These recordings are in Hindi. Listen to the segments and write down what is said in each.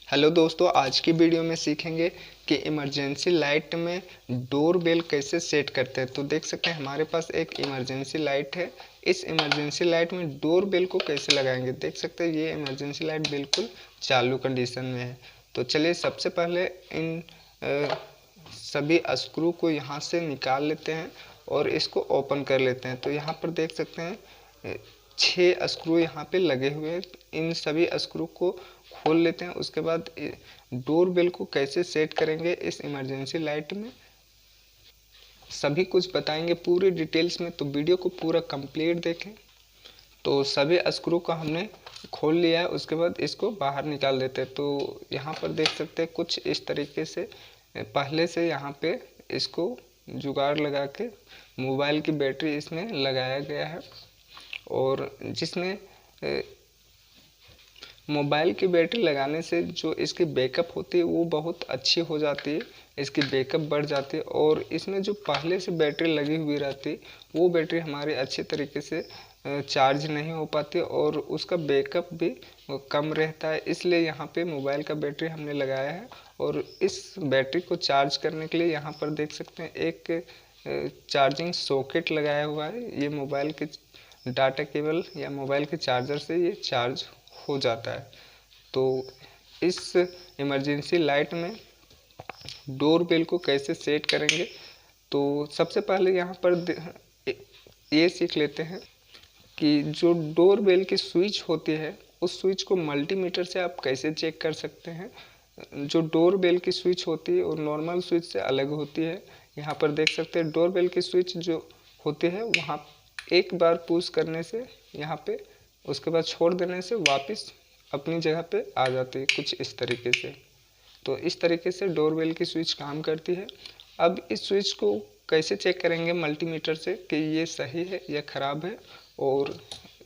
हेलो दोस्तों, आज की वीडियो में सीखेंगे कि इमरजेंसी लाइट में डोर बेल कैसे सेट करते हैं। तो देख सकते हैं हमारे पास एक इमरजेंसी लाइट है। इस इमरजेंसी लाइट में डोर बेल को कैसे लगाएंगे, देख सकते हैं ये इमरजेंसी लाइट बिल्कुल चालू कंडीशन में है। तो चलिए सबसे पहले इन सभी स्क्रू को यहाँ से निकाल लेते हैं और इसको ओपन कर लेते हैं। तो यहाँ पर देख सकते हैं 6 स्क्रू यहाँ पे लगे हुए हैं। इन सभी स्क्रू को खोल लेते हैं। उसके बाद डोर बेल को कैसे सेट करेंगे इस इमरजेंसी लाइट में सभी कुछ बताएंगे पूरी डिटेल्स में, तो वीडियो को पूरा कंप्लीट देखें। तो सभी स्क्रू को हमने खोल लिया है, उसके बाद इसको बाहर निकाल देते हैं। तो यहाँ पर देख सकते हैं कुछ इस तरीके से पहले से यहाँ पे इसको जुगाड़ लगा के मोबाइल की बैटरी इसमें लगाया गया है, और जिसमें मोबाइल की बैटरी लगाने से जो इसकी बैकअप होती है वो बहुत अच्छी हो जाती है, इसकी बैकअप बढ़ जाती है। और इसमें जो पहले से बैटरी लगी हुई रहती है वो बैटरी हमारी अच्छे तरीके से चार्ज नहीं हो पाती और उसका बैकअप भी कम रहता है। इसलिए यहाँ पे मोबाइल का बैटरी हमने लगाया है, और इस बैटरी को चार्ज करने के लिए यहाँ पर देख सकते हैं एक चार्जिंग सॉकेट लगाया हुआ है। ये मोबाइल के डाटा केबल या मोबाइल के चार्जर से ये चार्ज हो जाता है। तो इस इमरजेंसी लाइट में डोर बेल को कैसे सेट करेंगे, तो सबसे पहले यहाँ पर ये सीख लेते हैं कि जो डोर बेल की स्विच होती है उस स्विच को मल्टीमीटर से आप कैसे चेक कर सकते हैं। जो डोर बेल की स्विच होती है वो नॉर्मल स्विच से अलग होती है। यहाँ पर देख सकते हैं डोर बेल की स्विच जो होती है वहाँ एक बार पुश करने से यहाँ पे, उसके बाद छोड़ देने से वापस अपनी जगह पे आ जाती है कुछ इस तरीके से। तो इस तरीके से डोर बेल की स्विच काम करती है। अब इस स्विच को कैसे चेक करेंगे मल्टीमीटर से कि ये सही है या ख़राब है। और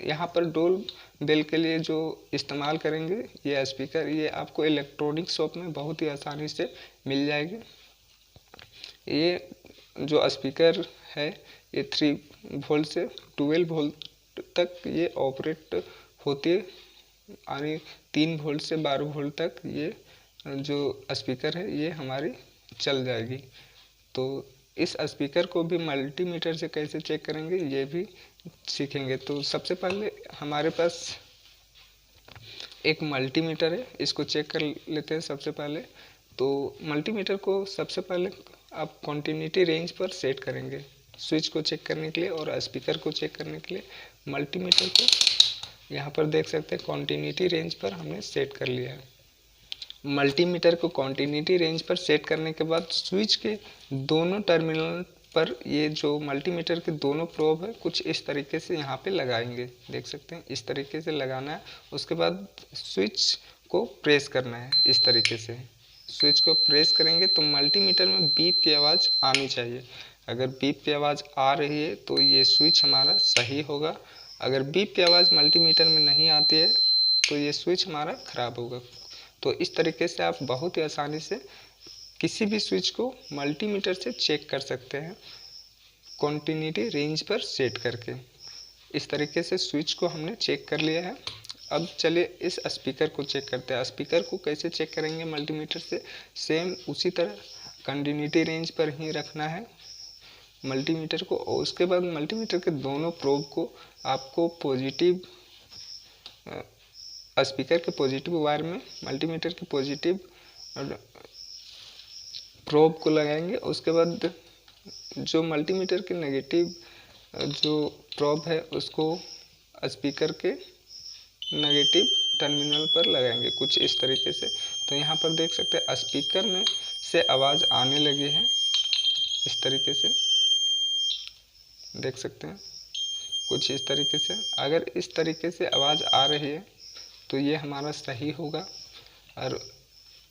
यहाँ पर डोर बेल के लिए जो इस्तेमाल करेंगे ये स्पीकर, ये आपको इलेक्ट्रॉनिक शॉप में बहुत ही आसानी से मिल जाएगी। ये जो स्पीकर है ये 3 वोल्ट से 12 वोल्ट तक ये ऑपरेट होती है, यानी 3 वोल्ट से 12 वोल्ट तक ये जो स्पीकर है ये हमारी चल जाएगी। तो इस स्पीकर को भी मल्टीमीटर से कैसे चेक करेंगे ये भी सीखेंगे। तो सबसे पहले हमारे पास एक मल्टीमीटर है, इसको चेक कर लेते हैं सबसे पहले। तो मल्टीमीटर को सबसे पहले आप कॉन्टिन्यूटी रेंज पर सेट करेंगे स्विच को चेक करने के लिए, और स्पीकर को चेक करने के लिए मल्टीमीटर को यहाँ पर देख सकते हैं कॉन्टिन्यूटी रेंज पर हमने सेट कर लिया है। मल्टीमीटर को कॉन्टिन्यूटी रेंज पर सेट करने के बाद स्विच के दोनों टर्मिनल पर ये जो मल्टीमीटर के दोनों प्रोब है कुछ इस तरीके से यहाँ पे लगाएंगे। देख सकते हैं इस तरीके से लगाना है। उसके बाद स्विच को प्रेस करना है इस तरीके से। स्विच को प्रेस करेंगे तो मल्टीमीटर में बीप की आवाज़ आनी चाहिए। अगर बीप की आवाज़ आ रही है तो ये स्विच हमारा सही होगा। अगर बीप की आवाज़ मल्टीमीटर में नहीं आती है तो ये स्विच हमारा ख़राब होगा। तो इस तरीके से आप बहुत ही आसानी से किसी भी स्विच को मल्टीमीटर से चेक कर सकते हैं कॉन्टिन्यूटी रेंज पर सेट करके। इस तरीके से स्विच को हमने चेक कर लिया है। अब चलिए इस स्पीकर को चेक करते हैं। स्पीकर को कैसे चेक करेंगे मल्टीमीटर से, सेम उसी तरह कंटिन्यूटी रेंज पर ही रखना है मल्टीमीटर को। और उसके बाद मल्टीमीटर के दोनों प्रोब को आपको पॉजिटिव स्पीकर के पॉजिटिव वायर में मल्टीमीटर के पॉजिटिव प्रोब को लगाएंगे। उसके बाद जो मल्टीमीटर के नेगेटिव जो प्रोब है उसको स्पीकर के नेगेटिव टर्मिनल पर लगाएंगे कुछ इस तरीके से। तो यहाँ पर देख सकते हैं स्पीकर में से आवाज़ आने लगी है इस तरीके से, देख सकते हैं कुछ इस तरीके से। अगर इस तरीके से आवाज़ आ रही है तो ये हमारा सही होगा, और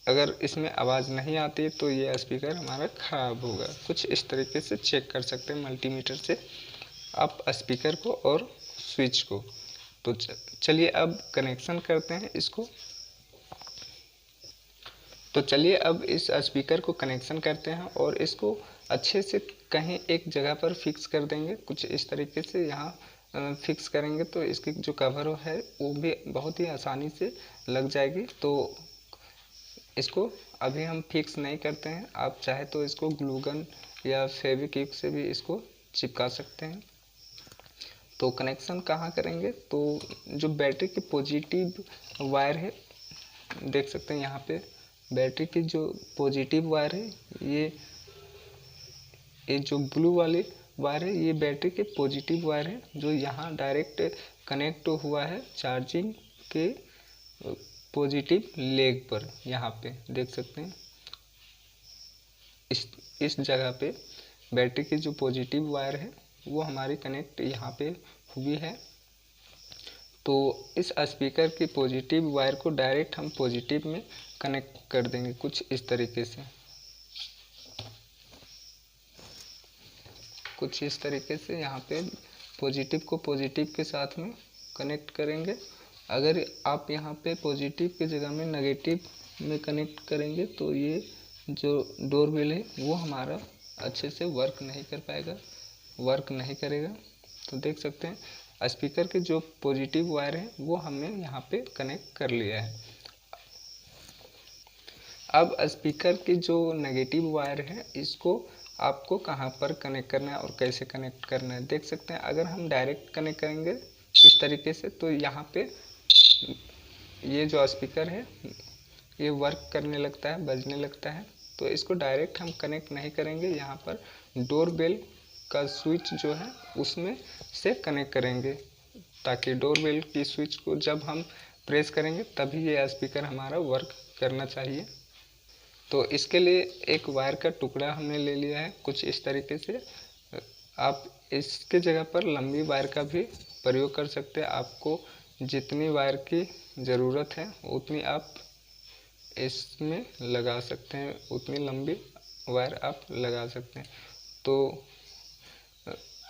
अगर इसमें आवाज़ नहीं आती तो ये स्पीकर हमारा ख़राब होगा। कुछ इस तरीके से चेक कर सकते हैं मल्टीमीटर से आप स्पीकर को और स्विच को। तो चलिए अब कनेक्शन करते हैं इसको। तो चलिए अब इस स्पीकर को कनेक्शन करते हैं और इसको अच्छे से कहीं एक जगह पर फिक्स कर देंगे कुछ इस तरीके से। यहाँ फिक्स करेंगे तो इसकी जो कवर है वो भी बहुत ही आसानी से लग जाएगी। तो इसको अभी हम फिक्स नहीं करते हैं, आप चाहे तो इसको ग्लू गन या फेविक्विक से भी इसको चिपका सकते हैं। तो कनेक्शन कहाँ करेंगे, तो जो बैटरी की पॉजिटिव वायर है, देख सकते हैं यहाँ पे बैटरी की जो पॉजिटिव वायर है, ये जो ब्लू वाली वायर है ये बैटरी के पॉजिटिव वायर है, जो यहाँ डायरेक्ट कनेक्ट हुआ है चार्जिंग के पॉजिटिव लेग पर। यहाँ पे देख सकते हैं इस जगह पे बैटरी की जो पॉजिटिव वायर है वो हमारी कनेक्ट यहाँ पे हुई है। तो इस स्पीकर की पॉजिटिव वायर को डायरेक्ट हम पॉजिटिव में कनेक्ट कर देंगे कुछ इस तरीके से, कुछ इस तरीके से यहाँ पे पॉजिटिव को पॉजिटिव के साथ में कनेक्ट करेंगे। अगर आप यहाँ पे पॉजिटिव की जगह में नेगेटिव में कनेक्ट करेंगे तो ये जो डोरबेल है वो हमारा अच्छे से वर्क नहीं कर पाएगा, वर्क नहीं करेगा। तो देख सकते हैं स्पीकर के जो पॉजिटिव वायर है वो हमने यहाँ पे कनेक्ट कर लिया है। अब स्पीकर की जो नेगेटिव वायर है इसको आपको कहाँ पर कनेक्ट करना है और कैसे कनेक्ट करना है, देख सकते हैं। अगर हम डायरेक्ट कनेक्ट करेंगे इस तरीके से तो यहाँ पे ये जो स्पीकर है ये वर्क करने लगता है, बजने लगता है। तो इसको डायरेक्ट हम कनेक्ट नहीं करेंगे, यहाँ पर डोरबेल का स्विच जो है उसमें से कनेक्ट करेंगे, ताकि डोरबेल की स्विच को जब हम प्रेस करेंगे तभी ये स्पीकर हमारा वर्क करना चाहिए। तो इसके लिए एक वायर का टुकड़ा हमने ले लिया है कुछ इस तरीके से। आप इसके जगह पर लंबी वायर का भी प्रयोग कर सकते हैं, आपको जितनी वायर की ज़रूरत है उतनी आप इसमें लगा सकते हैं, उतनी लंबी वायर आप लगा सकते हैं। तो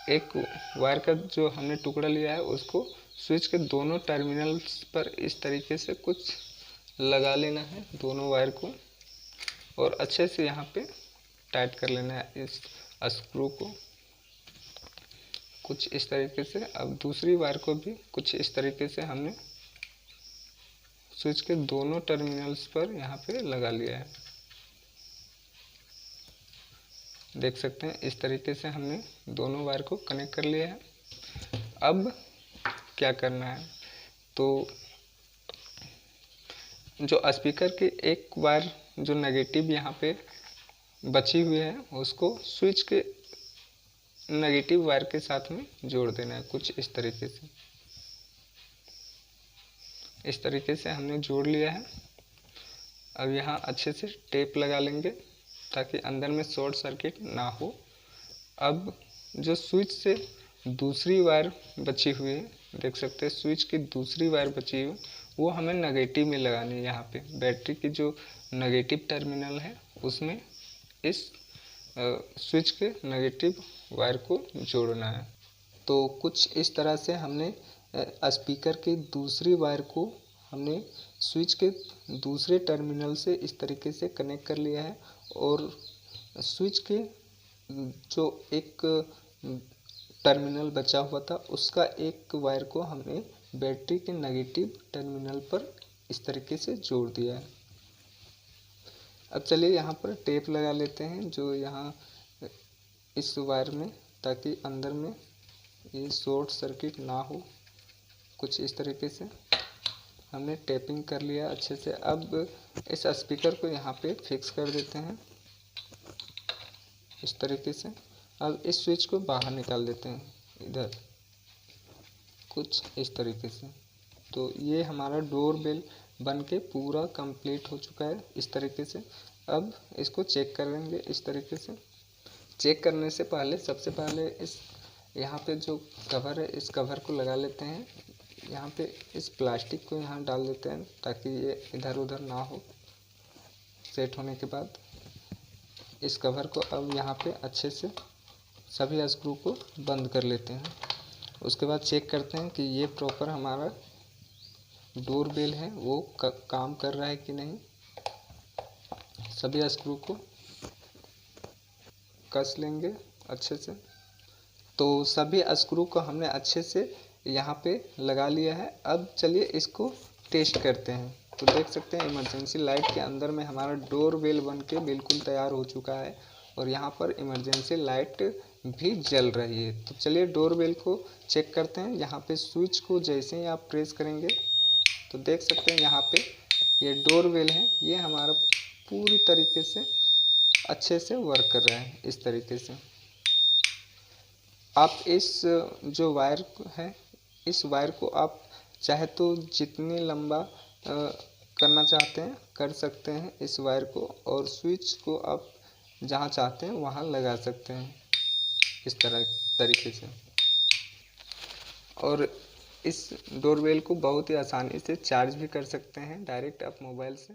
एक वायर का जो हमने टुकड़ा लिया है उसको स्विच के दोनों टर्मिनल्स पर इस तरीके से कुछ लगा लेना है दोनों वायर को, और अच्छे से यहाँ पे टाइट कर लेना है इस स्क्रू को कुछ इस तरीके से। अब दूसरी वायर को भी कुछ इस तरीके से हमने स्विच के दोनों टर्मिनल्स पर यहाँ पे लगा लिया है, देख सकते हैं इस तरीके से हमने दोनों वायर को कनेक्ट कर लिया है। अब क्या करना है, तो जो स्पीकर की एक वायर जो नेगेटिव यहाँ पे बची हुई है उसको स्विच के नेगेटिव वायर के साथ में जोड़ देना है कुछ इस तरीके से। इस तरीके से हमने जोड़ लिया है। अब यहाँ अच्छे से टेप लगा लेंगे ताकि अंदर में शॉर्ट सर्किट ना हो। अब जो स्विच से दूसरी वायर बची हुई है, देख सकते हैं स्विच की दूसरी वायर बची हुई वो हमें नेगेटिव में लगानी है। यहाँ पे बैटरी की जो नेगेटिव टर्मिनल है उसमें इस स्विच के नेगेटिव वायर को जोड़ना है। तो कुछ इस तरह से हमने स्पीकर की दूसरी वायर को हमने स्विच के दूसरे टर्मिनल से इस तरीके से कनेक्ट कर लिया है, और स्विच के जो एक टर्मिनल बचा हुआ था उसका एक वायर को हमने बैटरी के नेगेटिव टर्मिनल पर इस तरीके से जोड़ दिया है। अब चलिए यहाँ पर टेप लगा लेते हैं जो यहाँ इस वायर में, ताकि अंदर में ये शॉर्ट सर्किट ना हो। कुछ इस तरीके से हमने टेपिंग कर लिया अच्छे से। अब इस स्पीकर को यहाँ पे फिक्स कर देते हैं इस तरीके से। अब इस स्विच को बाहर निकाल देते हैं इधर कुछ इस तरीके से। तो ये हमारा डोर बेल बन के पूरा कंप्लीट हो चुका है इस तरीके से। अब इसको चेक करेंगे इस तरीके से। चेक करने से पहले सबसे पहले इस यहाँ पे जो कवर है इस कवर को लगा लेते हैं। यहाँ पे इस प्लास्टिक को यहाँ डाल देते हैं ताकि ये इधर उधर ना हो। सेट होने के बाद इस कवर को अब यहाँ पे अच्छे से सभी स्क्रू को बंद कर लेते हैं। उसके बाद चेक करते हैं कि ये प्रॉपर हमारा डोर बेल है वो काम कर रहा है कि नहीं। सभी स्क्रू को कस लेंगे अच्छे से। तो सभी स्क्रू को हमने अच्छे से यहाँ पे लगा लिया है। अब चलिए इसको टेस्ट करते हैं। तो देख सकते हैं इमरजेंसी लाइट के अंदर में हमारा डोर बेल बन के बिल्कुल तैयार हो चुका है और यहाँ पर इमरजेंसी लाइट भी जल रही है। तो चलिए डोर बेल को चेक करते हैं। यहाँ पे स्विच को जैसे ही आप प्रेस करेंगे तो देख सकते हैं यहाँ पे ये डोर बेल है, ये हमारा पूरी तरीके से अच्छे से वर्क कर रहा है। इस तरीके से आप इस जो वायर है, इस वायर को आप चाहे तो जितनी लंबा करना चाहते हैं कर सकते हैं इस वायर को, और स्विच को आप जहाँ चाहते हैं वहाँ लगा सकते हैं इस तरीके से। और इस डोरबेल को बहुत ही आसानी से चार्ज भी कर सकते हैं डायरेक्ट आप मोबाइल से।